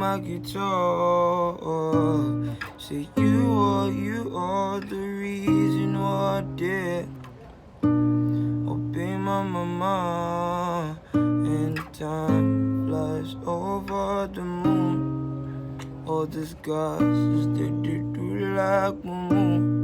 my guitar. Say you are the reason why I did. Obey my mama, and time flies over the moon. All the skies is they do like moon.